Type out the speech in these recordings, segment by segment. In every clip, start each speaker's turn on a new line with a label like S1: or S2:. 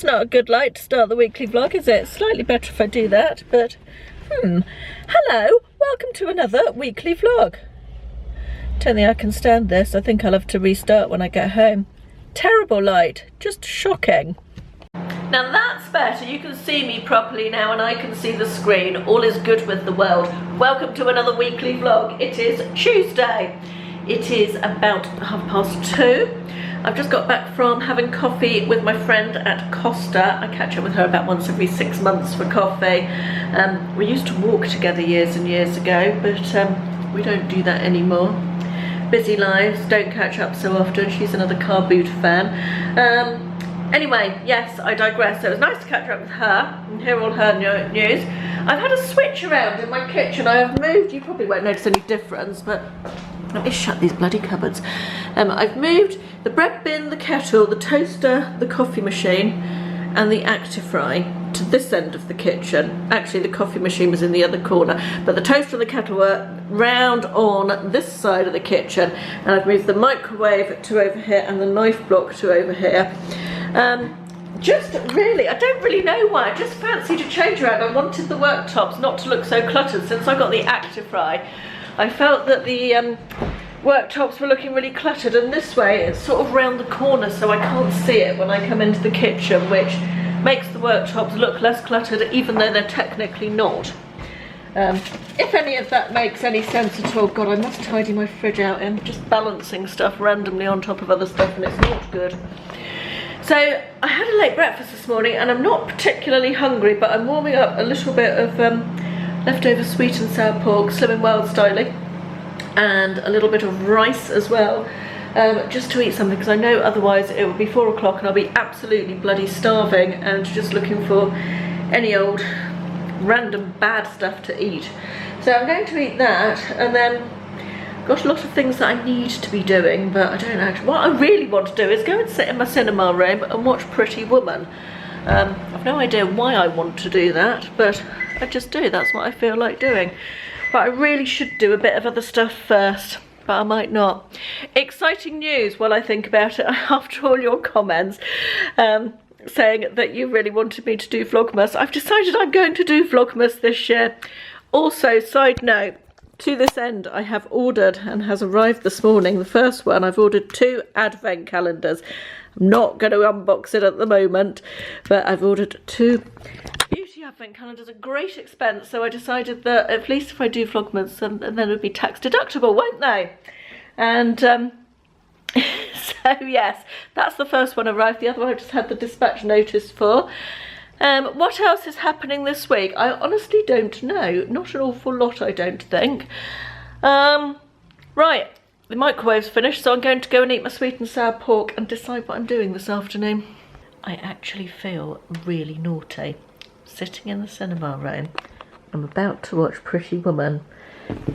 S1: not a good light to start the weekly vlog, is it? Slightly better if I do that, but hello, welcome to another weekly vlog. Don't think I can stand this. I think I'll have to restart when I get home. Terrible light, just shocking. Now that's better, you can see me properly now and I can see the screen. All is good with the world. Welcome to another weekly vlog. It is Tuesday. It is about 2:30. I've just got back from having coffee with my friend at Costa. I catch up with her about once every 6 months for coffee. We used to walk together years and years ago, but we don't do that anymore. Busy lives, don't catch up so often. She's another car boot fan. Anyway, yes, I digress. So it was nice to catch up with her and hear all her news. I've had a switch around in my kitchen. I have moved, you probably won't notice any difference, but let me shut these bloody cupboards. I've moved the bread bin, the kettle, the toaster, the coffee machine and the Actifry to this end of the kitchen. Actually, the coffee machine was in the other corner, but the toaster and the kettle were round on this side of the kitchen, and I've moved the microwave to over here and the knife block to over here. Just really, I don't really know why, I just fancied a change around. I wanted the worktops not to look so cluttered. Since I got the Actifry, I felt that the worktops were looking really cluttered, and this way it's sort of round the corner so I can't see it when I come into the kitchen, which makes the worktops look less cluttered even though they're technically not. If any of that makes any sense at all. God, I must tidy my fridge out. I'm just balancing stuff randomly on top of other stuff and it's not good. So I had a late breakfast this morning and I'm not particularly hungry, but I'm warming up a little bit of leftover sweet and sour pork, Slim and Wild styling, and a little bit of rice as well, just to eat something, because I know otherwise it will be 4 o'clock and I'll be absolutely bloody starving and just looking for any old random bad stuff to eat. So I'm going to eat that, and then got a lot of things that I need to be doing, but I don't actually. What I really want to do is go and sit in my cinema room and watch Pretty Woman. I've no idea why I want to do that, but I just do. That's what I feel like doing. But I really should do a bit of other stuff first, but I might not. Exciting news while I think about it, after all your comments saying that you really wanted me to do Vlogmas. I've decided I'm going to do Vlogmas this year. Also, side note, to this end, I have ordered and has arrived this morning. The first one, I've ordered 2 advent calendars. I'm not going to unbox it at the moment, but I've ordered 2 beauty advent calendars at great expense. So I decided that at least if I do Vlogmas, and then it would be tax deductible, won't they? And so yes, that's the first one arrived. The other one I've just had the dispatch notice for. What else is happening this week? I honestly don't know. Not an awful lot, I don't think. Right, the microwave's finished, so I'm going to go and eat my sweet and sour pork and decide what I'm doing this afternoon. I actually feel really naughty. Sitting in the cinema room, I'm about to watch Pretty Woman.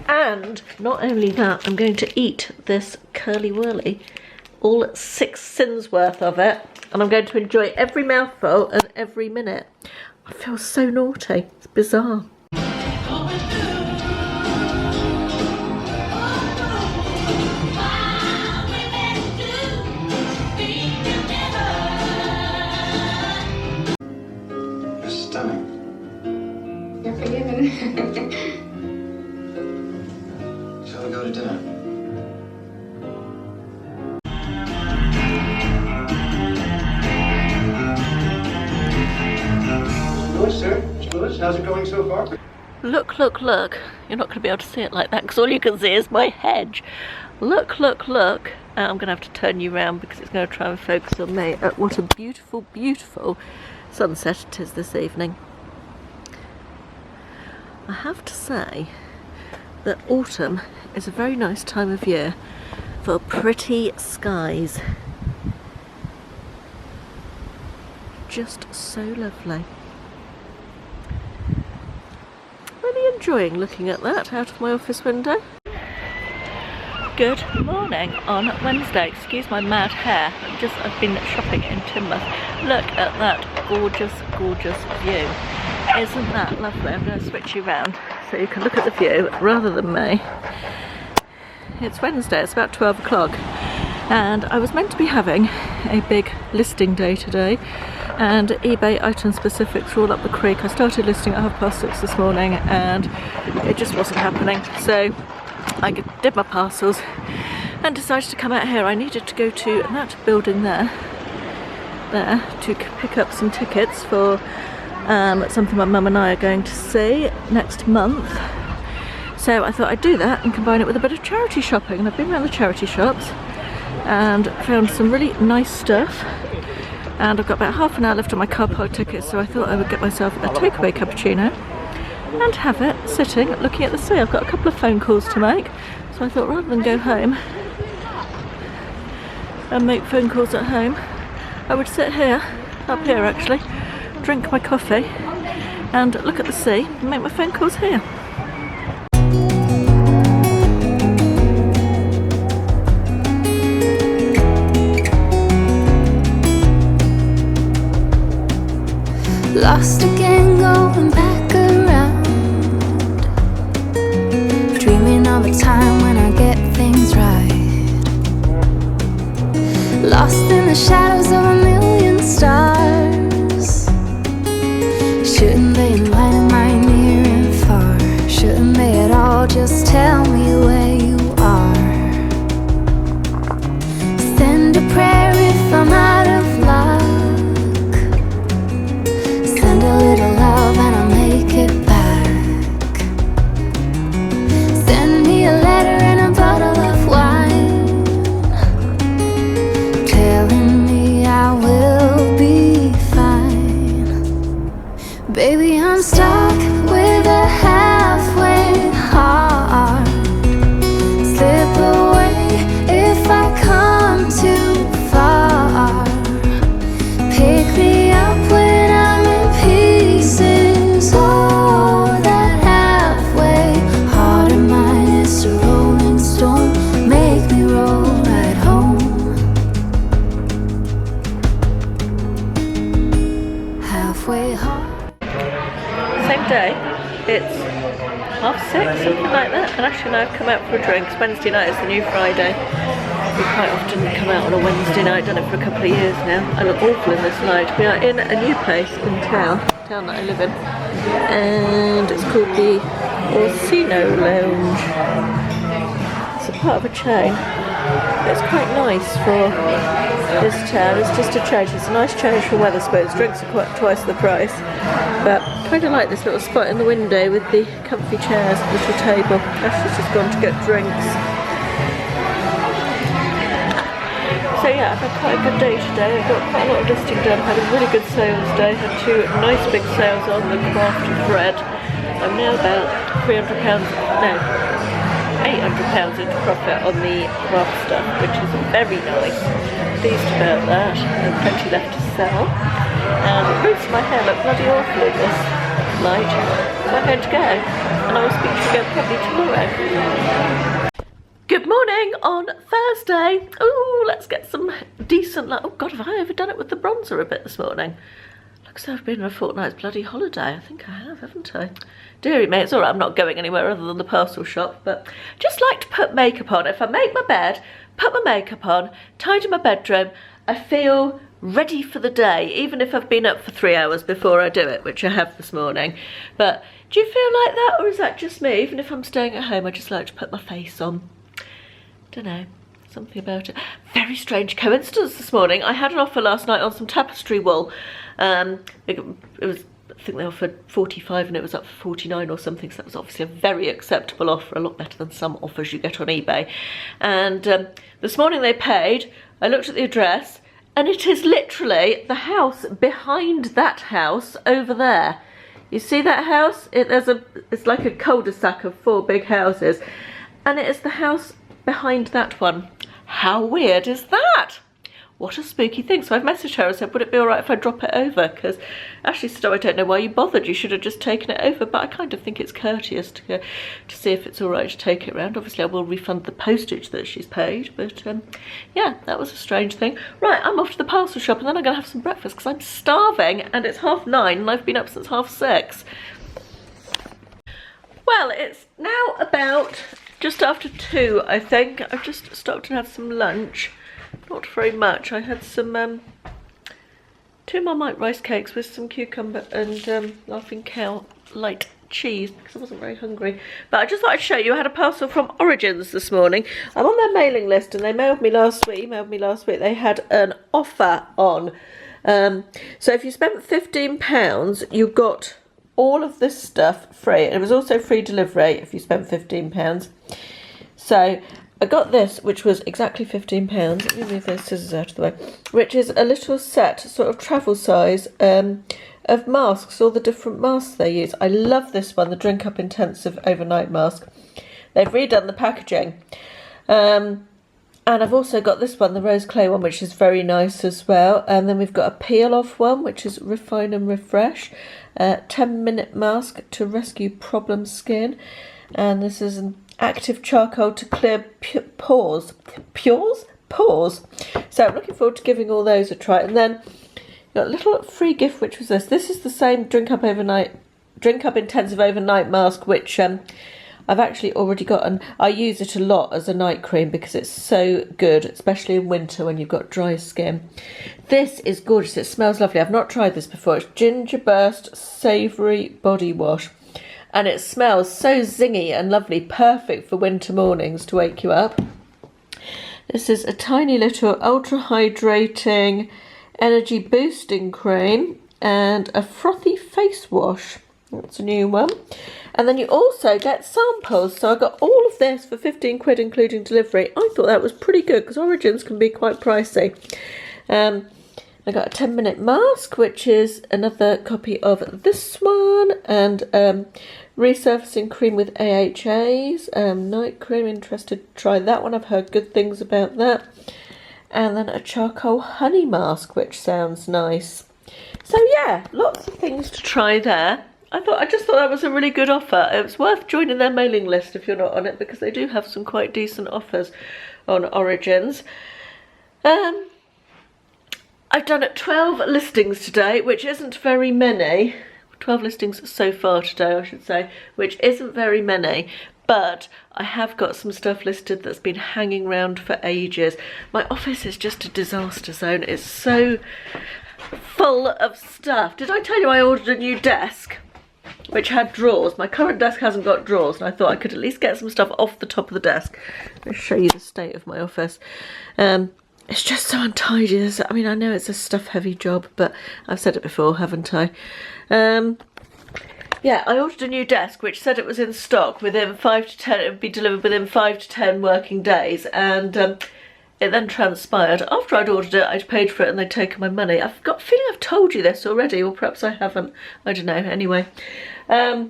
S1: And not only that, I'm going to eat this curly whirly, all 6 sins worth of it. And I'm going to enjoy every mouthful and every minute. I feel so naughty. It's bizarre.
S2: You're stunning.
S3: You're forgiven.
S2: Shall we go to dinner? How's it going so far?
S1: Look, look, look. You're not going to be able to see it like that because all you can see is my hedge. Look, look, look. I'm going to have to turn you around because it's going to try and focus on me. What a beautiful, beautiful sunset it is this evening. I have to say that autumn is a very nice time of year for pretty skies. Just so lovely. Really enjoying looking at that out of my office window. Good morning on Wednesday. Excuse my mad hair. I've been shopping in Teignmouth. Look at that gorgeous, gorgeous view. Isn't that lovely? I'm going to switch you around so you can look at the view rather than me. It's Wednesday, it's about 12 o'clock. And I was meant to be having a big listing day today and eBay item specifics are all up the creek. I started listing at 6:30 this morning and it just wasn't happening, so I did my parcels and decided to come out here. I needed to go to that building there to pick up some tickets for something my mum and I are going to see next month. So I thought I'd do that and combine it with a bit of charity shopping. And I've been around the charity shops and found some really nice stuff. And I've got about half an hour left on my car park ticket, so I thought I would get myself a takeaway cappuccino and have it sitting looking at the sea. I've got a couple of phone calls to make, so I thought rather than go home and make phone calls at home, I would sit here, up here actually, drink my coffee and look at the sea and make my phone calls here.
S3: Lost again, going back around, dreaming of a time when I get things right. Lost in the shadows of a million stars. Shouldn't they enlighten my near and far? Shouldn't they at all just tell me where you are? Send a prayer if I'm out of luck. Send a little love and I'll make it back. Send me a letter and a bottle of wine, telling me I will be fine. Baby, I'm stuck with a halfway heart. Slip away if I come too far. Pick me up when I'm in pieces. Oh, that halfway heart of mine is a rolling stone. Make me roll right home. Halfway heart.
S1: Same day, it's 6:30, something like that, and Ashley and I have come out for a drink. It's Wednesday night, it's the new Friday. We quite often come out on a Wednesday night, done it for a couple of years now. I look awful in this light. We are in a new place in town that I live in, and it's called the Orsino Lounge. It's a part of a chain. It's quite nice for this town. It's just a change. It's a nice change from Wetherspoons. Drinks are quite twice the price, but kind of like this little spot in the window with the comfy chairs, little table. Ashley's just gone to get drinks. So yeah, I've had quite a good day today. I've got quite a lot of dusting done. Had a really good sales day. Had 2 nice big sales on the craft thread. I'm now about £800 into profit on the craft stuff, which is very nice. Pleased about that. And plenty left to sell. And it makes my hair look bloody awful in this light. So I'm going to go, and I will speak to you again probably tomorrow. Good morning on Thursday. Oh, let's get some decent light. Oh God, have I overdone it with the bronzer a bit this morning? Looks like I've been on a fortnight's bloody holiday. I think I have, haven't I? Deary me, it's all right. I'm not going anywhere other than the parcel shop, but just like to put makeup on. If I make my bed, put my makeup on, tidy my bedroom, I feel ready for the day, even if I've been up for 3 hours before I do it, which I have this morning. But do you feel like that, or is that just me? Even if I'm staying at home, I just like to put my face on. Don't know, something about it. Very strange coincidence this morning. I had an offer last night on some tapestry wool. It was, I think they offered 45 and it was up for 49 or something, so that was obviously a very acceptable offer, a lot better than some offers you get on eBay. And this morning they paid. I looked at the address and it is literally the house behind that house over there. You see that house? It's like a cul-de-sac of 4 big houses, and it is the house behind that one. How weird is that? What a spooky thing. So I've messaged her and said, would it be all right if I drop it over? Because Ashley said, oh, I don't know why you bothered. You should have just taken it over. But I kind of think it's courteous to see if it's all right to take it round. Obviously, I will refund the postage that she's paid. But yeah, that was a strange thing. Right, I'm off to the parcel shop and then I'm going to have some breakfast because I'm starving and it's 9:30 and I've been up since 6:30. Well, it's now about just after 2, I think. I've just stopped and had some lunch. Not very much. I had some 2 Marmite rice cakes with some cucumber and Laughing Cow light cheese because I wasn't very hungry. But I just thought I'd show you. I had a parcel from Origins this morning. I'm on their mailing list and they emailed me last week. They had an offer on. So if you spent £15, you got all of this stuff free. And it was also free delivery if you spent £15. So I got this, which was exactly £15. Let me move those scissors out of the way. Which is a little set, sort of travel size, of masks, all the different masks they use. I love this one, the Drink Up Intensive Overnight Mask. They've redone the packaging. And I've also got this one, the Rose Clay one, which is very nice as well. And then we've got a peel off one, which is Refine and Refresh. 10-minute mask to rescue problem skin. And this is an active charcoal to clear pores. Pores? So I'm looking forward to giving all those a try. And then got a little free gift, which was this. This is the same Drink Up Intensive Overnight Mask, which I've actually already got, and I use it a lot as a night cream because it's so good, especially in winter when you've got dry skin. This is gorgeous. It smells lovely. I've not tried this before. It's Ginger Burst Savoury Body Wash, and it smells so zingy and lovely, perfect for winter mornings to wake you up. This is a tiny little ultra hydrating energy boosting cream and a frothy face wash. That's a new one. And then you also get samples. So I got all of this for 15 quid including delivery. I thought that was pretty good because Origins can be quite pricey. I got a 10-minute mask, which is another copy of this one, and resurfacing cream with AHAs, night cream. Interested to try that one. I've heard good things about that. And then a charcoal honey mask, which sounds nice. So yeah, lots of things to try there. I just thought that was a really good offer. It was worth joining their mailing list if you're not on it, because they do have some quite decent offers on Origins. I've done 12 listings today, which isn't very many. 12 listings so far today, I should say, which isn't very many. But I have got some stuff listed that's been hanging around for ages. My office is just a disaster zone. It's so full of stuff. Did I tell you I ordered a new desk, which had drawers? My current desk hasn't got drawers, and I thought I could at least get some stuff off the top of the desk. I'll show you the state of my office. It's just so untidy. I mean, I know it's a stuff-heavy job, but I've said it before, haven't I? Yeah, I ordered a new desk, which said it was in stock within 5 to 10. It would be delivered within 5 to 10 working days, and it then transpired after I'd ordered it, I'd paid for it, and they'd taken my money. I've got a feeling I've told you this already, or perhaps I haven't. I don't know. Anyway, yeah,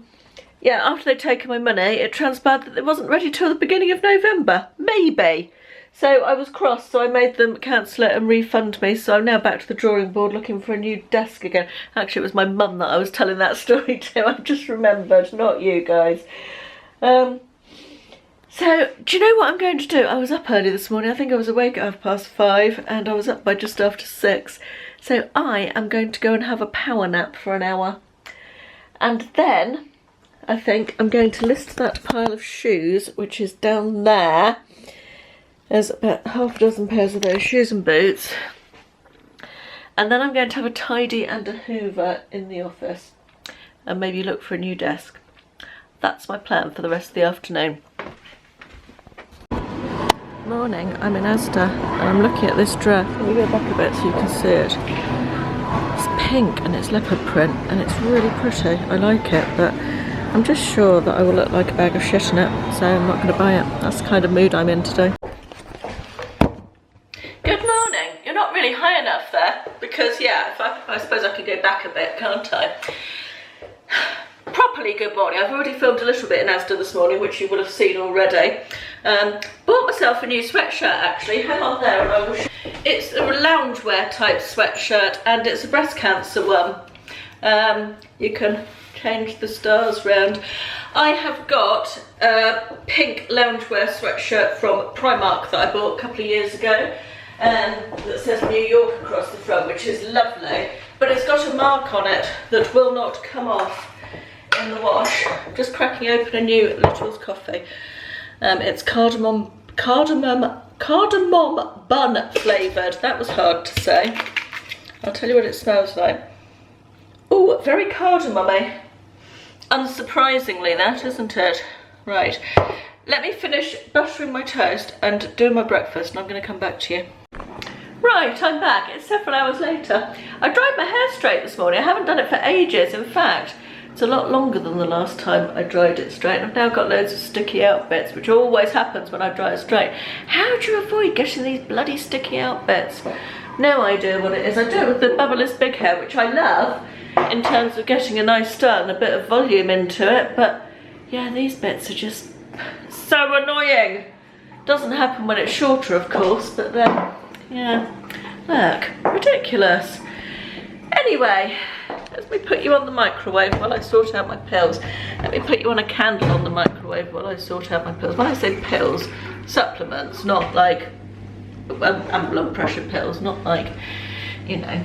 S1: after they'd taken my money, it transpired that it wasn't ready till the beginning of November, maybe. So I was cross, so I made them cancel it and refund me. So I'm now back to the drawing board looking for a new desk again. Actually, it was my mum that I was telling that story to. I've just remembered, not you guys. So, do you know what I'm going to do? I was up early this morning. I think I was awake at 5:30, and I was up by just after 6. So I am going to go and have a power nap for an hour. And then I think I'm going to list that pile of shoes, which is down there. There's about half a dozen pairs of those shoes and boots. And then I'm going to have a tidy and a hoover in the office. And maybe look for a new desk. That's my plan for the rest of the afternoon. Morning, I'm in Asda and I'm looking at this dress. Let me go back a bit so you can see it. It's pink and it's leopard print and it's really pretty. I like it, but I'm just sure that I will look like a bag of shit in it, so I'm not going to buy it. That's the kind of mood I'm in today. Good morning. You're not really high enough there, because yeah, I suppose I could go back a bit, can't I? Properly good morning. I've already filmed a little bit in Asda this morning, which you will have seen already. Bought myself a new sweatshirt actually. Hang on there and I will show you. It's a loungewear type sweatshirt and it's a breast cancer one. You can change the stars round. I have got a pink loungewear sweatshirt from Primark that I bought a couple of years ago. That says New York across the front, which is lovely, but it's got a mark on it that will not come off in the wash. Just cracking open a new Little's coffee. It's cardamom bun flavoured. That was hard to say. I'll tell you what it smells like. Oh, very cardamom-y. Unsurprisingly, that, isn't it? Right, let me finish buttering my toast and doing my breakfast, and I'm going to come back to you. Right, I'm back. It's several hours later. I dried my hair straight this morning. I haven't done it for ages. In fact, it's a lot longer than the last time I dried it straight. I've now got loads of sticky out bits, which always happens when I dry it straight. How do you avoid getting these bloody sticky out bits? No idea what it is. I do it with the Bubbleless Big Hair, which I love in terms of getting a nice start and a bit of volume into it, but yeah, these bits are just so annoying. Doesn't happen when it's shorter, of course, but then, yeah, look, ridiculous. Anyway, let me put you on the microwave while I sort out my pills. Let me put you on a candle on the microwave while I sort out my pills. When I say pills, supplements, not like and blood pressure pills, not like, you know,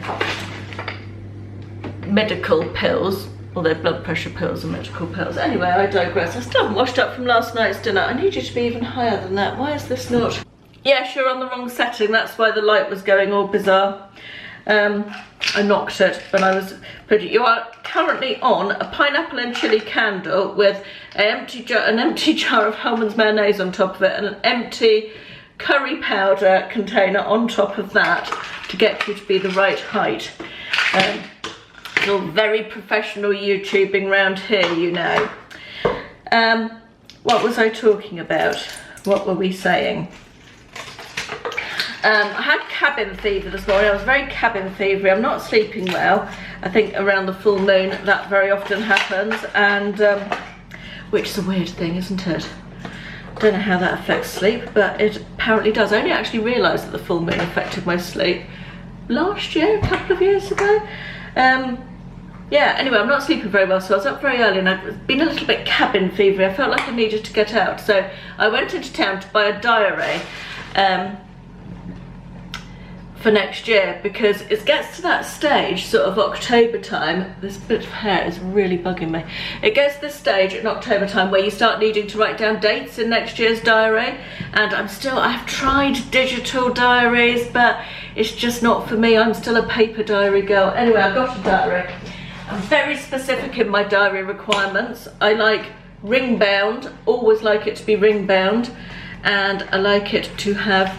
S1: medical pills, although blood pressure pills are medical pills. Anyway, I digress. I still haven't washed up from last night's dinner. I need you to be even higher than that. Why is this not? Yes, you're on the wrong setting. That's why the light was going all bizarre. I knocked it when I was putting it. You are currently on a pineapple and chilli candle with an empty jar of Hellmann's mayonnaise on top of it and an empty curry powder container on top of that to get you to be the right height. It's all very professional YouTubing round here, you know. What was I talking about? What were we saying? I had cabin fever this morning. I was very cabin fevery. I'm not sleeping well. I think around the full moon that very often happens, and which is a weird thing, isn't it? Don't know how that affects sleep, but it apparently does. I only actually realised that the full moon affected my sleep last year, a couple of years ago. Yeah, anyway, I'm not sleeping very well, so I was up very early and I've been a little bit cabin fevery. I felt like I needed to get out, so I went into town to buy a diary for next year, because it gets to that stage, sort of October time. This bit of hair is really bugging me. It gets to this stage in October time where you start needing to write down dates in next year's diary, and I've tried digital diaries, but it's just not for me. I'm still a paper diary girl. Anyway, I've got a diary. I'm very specific in my diary requirements. I like ring bound, always like it to be ring bound, and I like it to have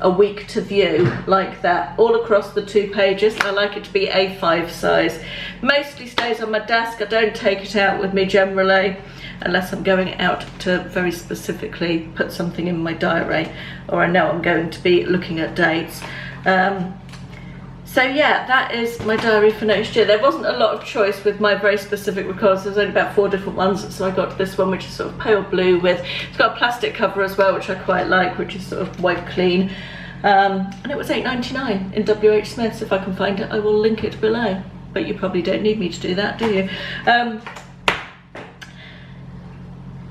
S1: a week to view like that all across the 2 pages. I like it to be A5 size. Mostly stays on my desk. I don't take it out with me generally unless I'm going out to very specifically put something in my diary, or I know I'm going to be looking at dates. So yeah, that is my diary for next year. There wasn't a lot of choice with my very specific requirements. There's only about 4 different ones, so I got this one, which is sort of pale blue with, it's got a plastic cover as well, which I quite like, which is sort of white clean. And it was £8.99 in WH Smith's. If I can find it, I will link it below. But you probably don't need me to do that, do you?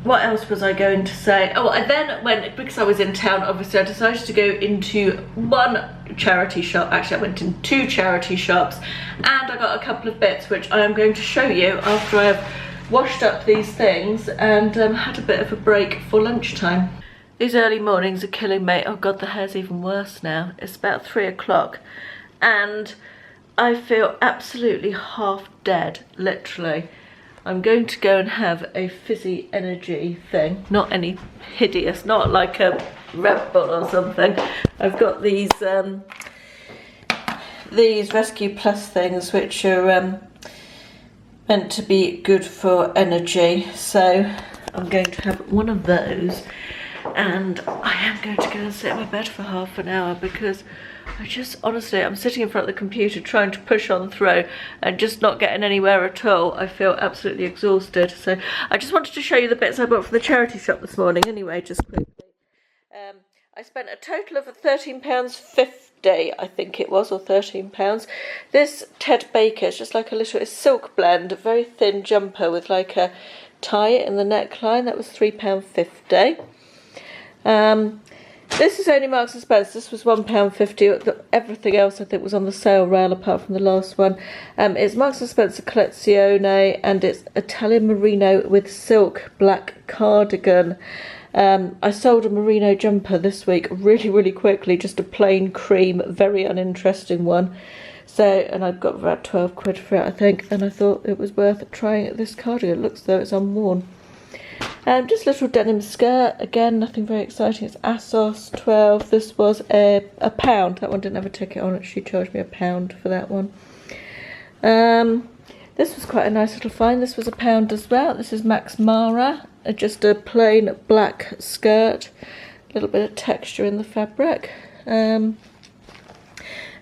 S1: What else was I going to say? Oh, I then went, because I was in town, obviously I decided to go into one charity shop. Actually, I went in 2 charity shops, and I got a couple of bits which I am going to show you after I have washed up these things and had a bit of a break for lunchtime. These early mornings are killing me. Oh God, the hair's even worse now. It's about 3 o'clock and I feel absolutely half dead, literally. I'm going to go and have a fizzy energy thing. Not any hideous, not like a Red Bull or something. I've got these Rescue Plus things, which are meant to be good for energy. So I'm going to have one of those, and I am going to go and sit in my bed for half an hour, because I just, honestly, I'm sitting in front of the computer trying to push on through and just not getting anywhere at all. I feel absolutely exhausted. So I just wanted to show you the bits I bought from the charity shop this morning anyway, just quickly. I spent a total of £13.50, I think it was, or £13. This Ted Baker is just like a little, it's silk blend, a very thin jumper with like a tie in the neckline. That was £3.50. This is only Marks & Spencer. This was £1.50. Everything else I think was on the sale rail apart from the last one. It's Marks & Spencer Collezione, and it's Italian merino with silk black cardigan. I sold a merino jumper this week really quickly, just a plain cream, very uninteresting one, So, and I've got about 12 quid for it, I think, and I thought it was worth trying this cardigan. It looks as though it's unworn. Just a little denim skirt, again nothing very exciting. It's ASOS, 12. This was a pound. That one didn't have a ticket on it. She charged me £1 for that one. This was quite a nice little find. This was £1 as well. This is Max Mara, just a plain black skirt, a little bit of texture in the fabric.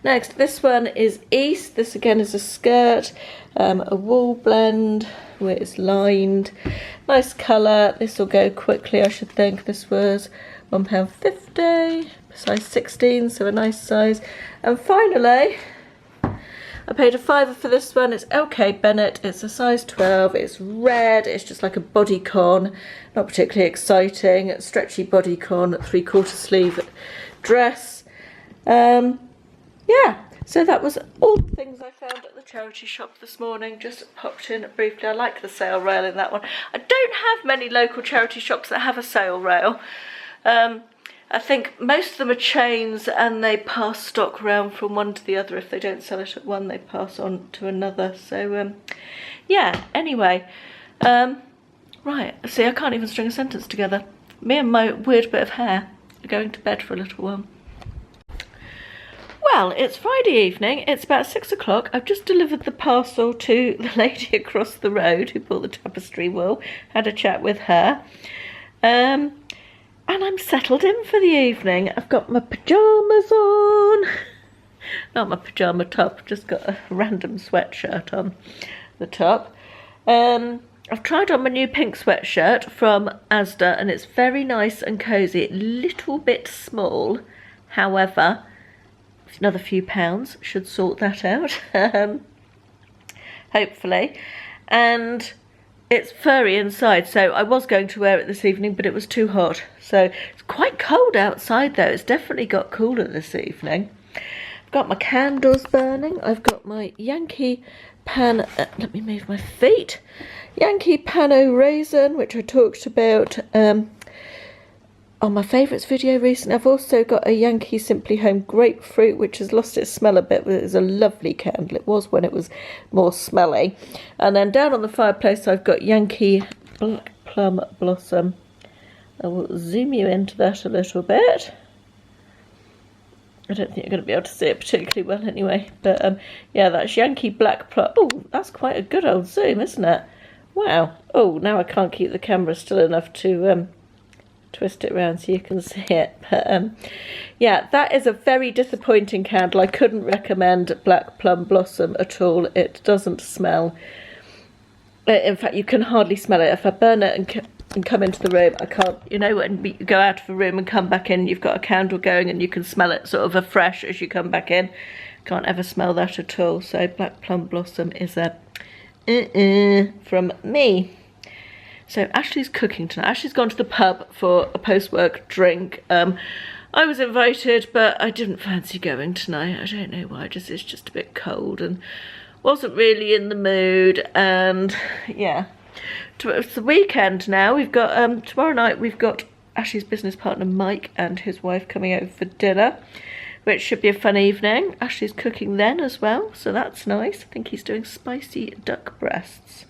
S1: Next, this one is East. This again is a skirt, a wool blend where it's lined. Nice colour. This will go quickly, I should think. This was £1.50, size 16, so a nice size. And finally, I paid £5 for this one. It's LK Bennett. It's a size 12. It's red. It's just like a bodycon. Not particularly exciting. Stretchy bodycon, 3/4 sleeve dress. Yeah, so that was all the things I found at the charity shop this morning. Just popped in briefly. I like the sale rail in that one. I don't have many local charity shops that have a sale rail. I think most of them are chains and they pass stock around from one to the other. If they don't sell it at one, they pass on to another. So, yeah, anyway. Right, see, I can't even string a sentence together. Me and my weird bit of hair are going to bed for a little while. Well, it's Friday evening, it's about 6 o'clock. I've just delivered the parcel to the lady across the road who bought the tapestry wool, had a chat with her. And I'm settled in for the evening. I've got my pyjamas on. Not my pyjama top, just got a random sweatshirt on the top. I've tried on my new pink sweatshirt from Asda and it's very nice and cosy. A little bit small, however, another few pounds should sort that out, hopefully. And it's furry inside, so I was going to wear it this evening, but it was too hot. So it's quite cold outside though. It's definitely got cooler this evening. I've got my candles burning. I've got my Yankee pan, let me move my feet. Yankee Pano raisin, which I talked about on my favourites video recently. I've also got a Yankee Simply Home grapefruit, which has lost its smell a bit, but it's a lovely candle. It was when it was more smelly. And then down on the fireplace I've got Yankee Black Plum Blossom. I will zoom you into that a little bit. I don't think you're going to be able to see it particularly well anyway, but yeah, that's Yankee Black Plum. Oh, that's quite a good old zoom, isn't it? Wow. Oh, now I can't keep the camera still enough to twist it around so you can see it, but yeah, that is a very disappointing candle. I couldn't recommend Black Plum Blossom at all. It doesn't smell, in fact you can hardly smell it. If I burn it and come into the room, I can't, you know, when you go out of the room and come back in, you've got a candle going and you can smell it sort of afresh as you come back in. Can't ever smell that at all. So Black Plum Blossom is a from me. So Ashley's cooking tonight. Ashley's gone to the pub for a post-work drink. I was invited, but I didn't fancy going tonight. I don't know why. It's just a bit cold and wasn't really in the mood. And yeah, it's the weekend now. We've got tomorrow night. We've got Ashley's business partner Mike and his wife coming over for dinner, which should be a fun evening. Ashley's cooking then as well, so that's nice. I think he's doing spicy duck breasts.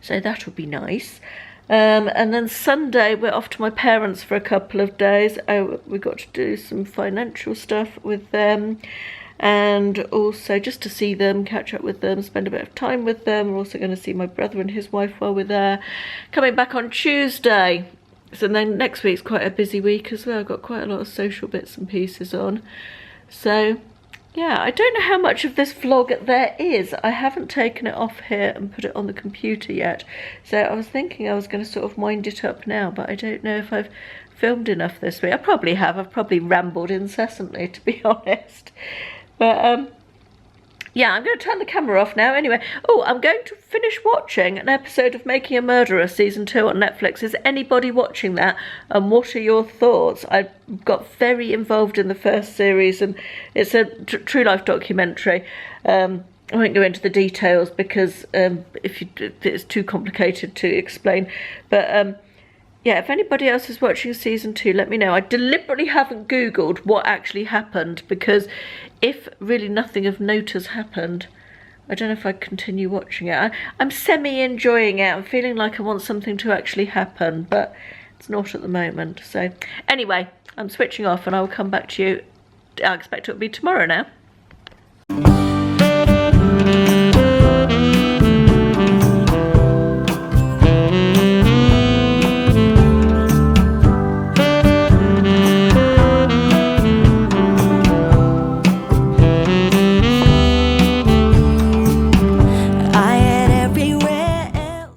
S1: So that'll be nice. And then Sunday we're off to my parents for a couple of days. We got to do some financial stuff with them and also just to see them, catch up with them, spend a bit of time with them. We're also going to see my brother and his wife while we're there. Coming back on Tuesday. So then next week's quite a busy week as well. I've got quite a lot of social bits and pieces on. So yeah, I don't know how much of this vlog there is. I haven't taken it off here and put it on the computer yet. So I was thinking I was going to sort of wind it up now, but I don't know if I've filmed enough this week. I probably have. I've probably rambled incessantly, to be honest. But yeah, I'm going to turn the camera off now anyway. Oh, I'm going to finish watching an episode of Making a Murderer Season 2 on Netflix. Is anybody watching that? And what are your thoughts? I got very involved in the first series and it's a true life documentary. I won't go into the details because it's too complicated to explain. But yeah, if anybody else is watching season 2, let me know. I deliberately haven't Googled what actually happened, because if really nothing of note has happened, I don't know if I'd continue watching it. I'm semi-enjoying it. I'm feeling like I want something to actually happen, but it's not at the moment. So anyway, I'm switching off and I will come back to you. I expect it will be tomorrow now.